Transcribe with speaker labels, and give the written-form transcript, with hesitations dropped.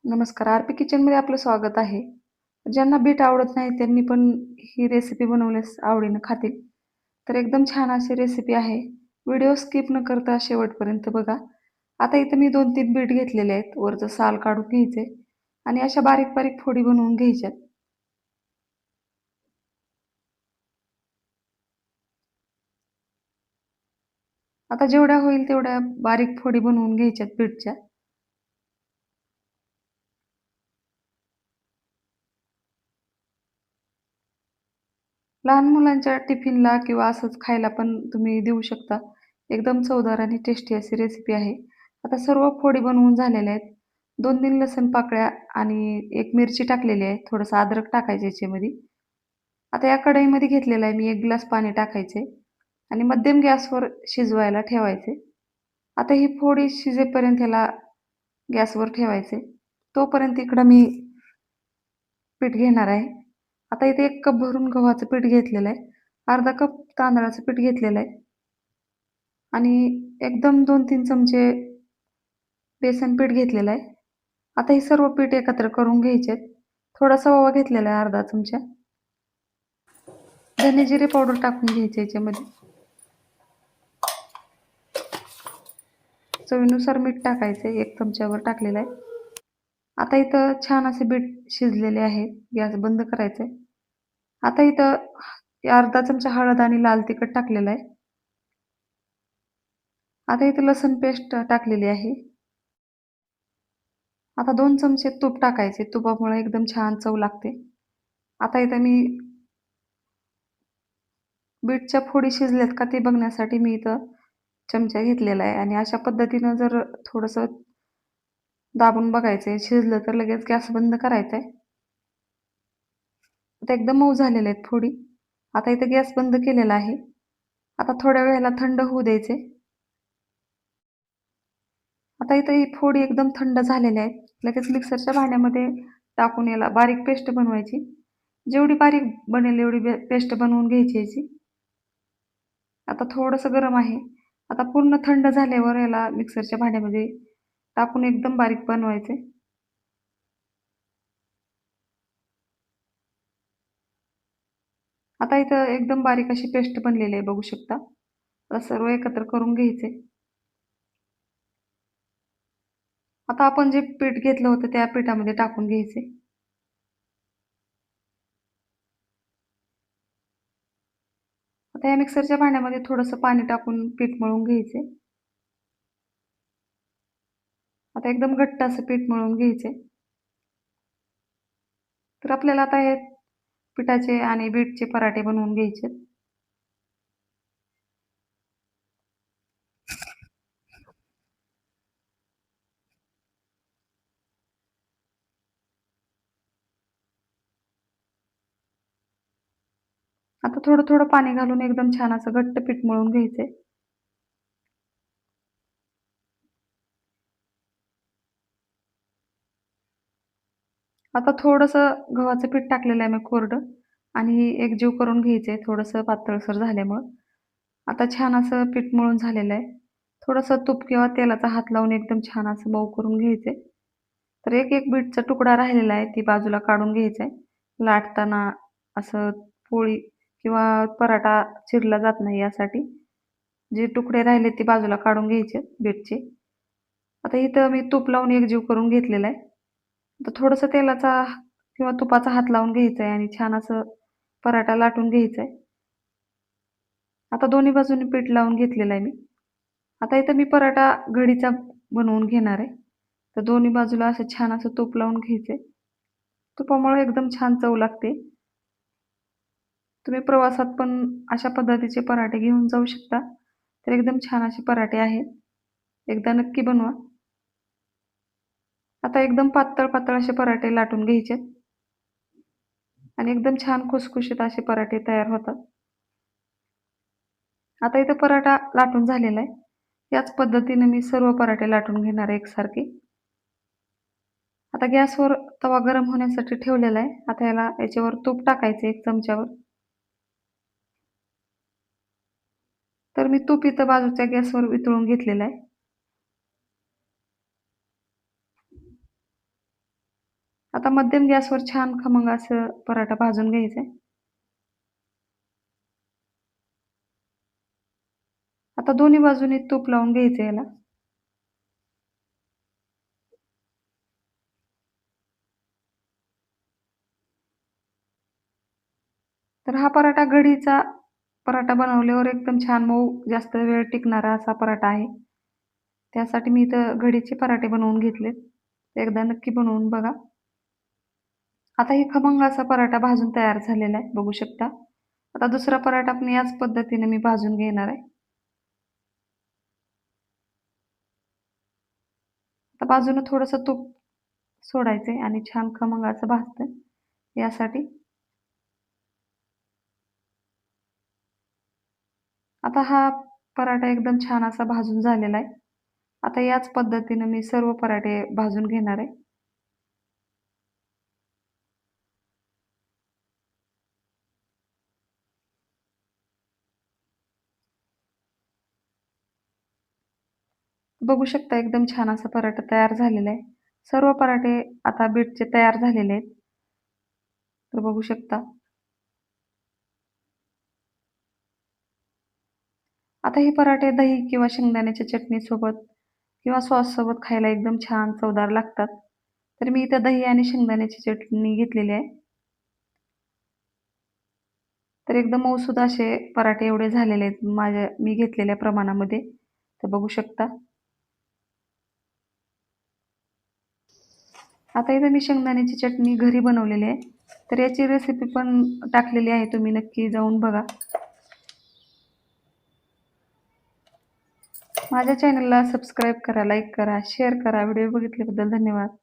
Speaker 1: नमस्कार. आर-पी किचनमध्ये आपलं स्वागत आहे. ज्यांना बीट आवडत नाही त्यांनी पण ही रेसिपी बनवल्यास आवडीनं खातील. तर एकदम छान अशी रेसिपी आहे. व्हिडिओ स्किप न करता शेवटपर्यंत बघा. आता इथं मी 2-3 बीट घेतलेले आहेत. वरचं साल काढून घ्यायचे आणि अशा बारीक-बारीक फोडी बनवून घ्यायच्यात. आता जेवढ्या होईल तेवढ्या बारीक फोडी बनवून घ्यायच्यात बीटच्या. लहान मुलांच्या टिफिनला किंवा असंच खायला पण तुम्ही देऊ शकता. एकदम चवदार आणि टेस्टी अशी रेसिपी आहे. आता सर्व फोडी बनवून झालेल्या आहेत. 2-3 लसूण पाकळ्या आणि 1 मिरची टाकलेली आहे. थोडंसं अद्रक टाकायचं याच्यामध्ये. आता या कढईमध्ये घेतलेलं आहे मी 1 ग्लास पाणी टाकायचे आणि मध्यम गॅसवर शिजवायला ठेवायचे. आता ही फोडी शिजेपर्यंत ह्याला गॅसवर ठेवायचे. तोपर्यंत इकडं मी पीठ घेणार आहे. आता इथे 1 कप भरून गव्हाचं पीठ घेतलेलं आहे. अर्धा कप तांदळाचं पीठ घेतलेलं आहे आणि एकदम 2-3 चमचे बेसन पीठ घेतलेलं आहे. आता हे सर्व पीठ एकत्र करून घ्यायचे आहेत. थोडासा ओवा घेतलेला आहे अर्धा चमचा. धने जिरे पावडर टाकून घ्यायचे याच्यामध्ये. चवीनुसार मीठ टाकायचं 1 चमच्यावर टाकलेलं आहे. आता इथं छान असे बीट शिजलेले आहेत. गॅस बंद करायचा आहे. आता इथं अर्धा चमचा हळद आणि लाल तिखट टाकलेलं आहे. आता इथे लसूण पेस्ट टाकलेली आहे. आता 2 चमचे तूप टाकायचे. तुपामुळे एकदम छान चव लागते. आता इथं मी बीटच्या फोडी शिजल्यात का ते बघण्यासाठी मी इथं चमचा घेतलेला आहे आणि अशा पद्धतीनं जर थोडंसं दाबून बघायचंय. शिजलं तर लगेच गॅस बंद करायचा आहे. आता एकदम मऊ झालेल्या आहेत फोडी. आता इथं गॅस बंद केलेला आहे. आता थोड्या वेळेला थंड होऊ द्यायचे. आता इथं ही फोडी एकदम थंड झालेल्या आहेत. लगेच मिक्सरच्या भांड्यामध्ये टाकून याला बारीक पेस्ट बनवायची. जेवढी बारीक बनेल एवढी पेस्ट बनवून घ्यायची याची. आता थोडंसं गरम आहे. आता पूर्ण थंड झाल्यावर याला मिक्सरच्या भांड्यामध्ये टाकून एकदम बारीक बनवायचे. आता इथं एकदम बारीक अशी पेस्ट बनलेली आहे बघू शकता. आता सर्व एकत्र करून घ्यायचे. आता आपण जे पीठ घेतलं होतं त्या पिठामध्ये टाकून घ्यायचे. आता या मिक्सरच्या भांड्यामध्ये थोडंसं पाणी टाकून पीठ मळून घ्यायचे. आता एकदम घट्ट असं पीठ मळून घ्यायचे. तर आपल्याला आता हे पिठाचे आणि बीटचे पराठे बनवून घ्यायचे. आता थोडं-थोडं पाणी घालून एकदम छान असं घट्ट पीठ मळून घ्यायचंय. आता थोडंसं गव्हाचं पीठ टाकलेलं आहे मी कोरडं आणि एकजीव करून घ्यायचंय थोडंसं पातळसर झाल्यामुळं. आता छान असं पीठ मळून झालेलं आहे. थोडंसं तूप किंवा तेलाचा हात लावून एकदम छान असं मऊ करून घ्यायचंय. तर एक बीटचा तुकडा राहिलेला आहे, ती बाजूला काढून घ्यायचा आहे. लाटताना असं पोळी किंवा पराठा चिरला जात नाही यासाठी. जे तुकडे राहिले ते बाजूला काढून घ्यायचे बीटचे. आता इथं मी तूप लावून एकजीव करून घेतलेला आहे. आता थोडंसं तेलाचा किंवा तुपाचा हात लावून घ्यायचा आहे आणि छान असं पराठा लाटून घ्यायचा आहे. आता दोन्ही बाजूंनी पीठ लावून घेतलेलं आहे मी. आता इथं मी पराठा घडीचा बनवून घेणार आहे. तर दोन्ही बाजूला असं छान असं तूप लावून घ्यायचंय. तुपामुळे एकदम छान चव लागते. तुम्ही प्रवासात पण अशा पद्धतीचे पराठे घेऊन जाऊ शकता. तर एकदम छान असे पराठे आहेत. एकदा नक्की बनवा. आता एकदम पातळ-पातळ असे पराठे लाटून घ्यायचे आणि एकदम छान खुसखुशीत असे पराठे तयार होतात. आता इथं पराठा लाटून झालेला आहे. याच पद्धतीने मी सर्व पराठे लाटून घेणार आहे एकसारखे. आता गॅसवर तवा गरम होण्यासाठी ठेवलेला आहे. आता याच्यावर तूप टाकायचं 1 चमच्यावर. तर मी तूप इथं बाजूच्या गॅसवर वितळून घेतलेलं आहे. आता मध्यम गॅसवर छान खमंग असं पराठा भाजून घ्यायचा आहे. आता दोन्ही बाजूनी तूप लावून घ्यायचं याला. तर हा पराठा घडीचा पराठा बनवल्यावर एकदम छान मऊ जास्त वेळ टिकणारा असा पराठा आहे. त्यासाठी मी इथं घडीचे पराठे बनवून घेतलेत. एकदा नक्की बनवून बघा. आता हे खमंग असा पराठा भाजून तयार झालेला आहे, बघू शकता. आता दुसरा पराठा पण याच पद्धतीने मी भाजून घेणार आहे. आता बाजूनं थोडंसं तूप सोडायचंय आणि छान खमंग असं भाजतंय यासाठी. आता हा पराठा एकदम छान असा भाजून झालेला आहे. आता याच पद्धतीनं मी सर्व पराठे भाजून घेणार आहे. बघू शकता एकदम छान असा पराठा तयार झालेला आहे. सर्व पराठे आता बीटचे तयार झालेले आहेत. तर बघू शकता. आता हे पराठे दही किंवा शेंगदाण्याच्या चटणीसोबत किंवा सॉससोबत खायला एकदम छान चवदार लागतात. तर मी इथं दही आणि शेंगदाण्याची चटणी घेतलेली आहे. तर एकदम मऊसूद असे पराठे एवढे झालेले आहेत मी घेतलेल्या प्रमाणामध्ये. तर बघू शकता. आता इथं मी शेंगदाण्याची चटणी घरी बनवलेली आहे. तर याची रेसिपी पण टाकलेली आहे. तुम्ही नक्की जाऊन बघा. माझ्या चॅनलला सबस्क्राईब करा, लाईक करा, शेअर करा. व्हिडिओ बघितल्याबद्दल धन्यवाद.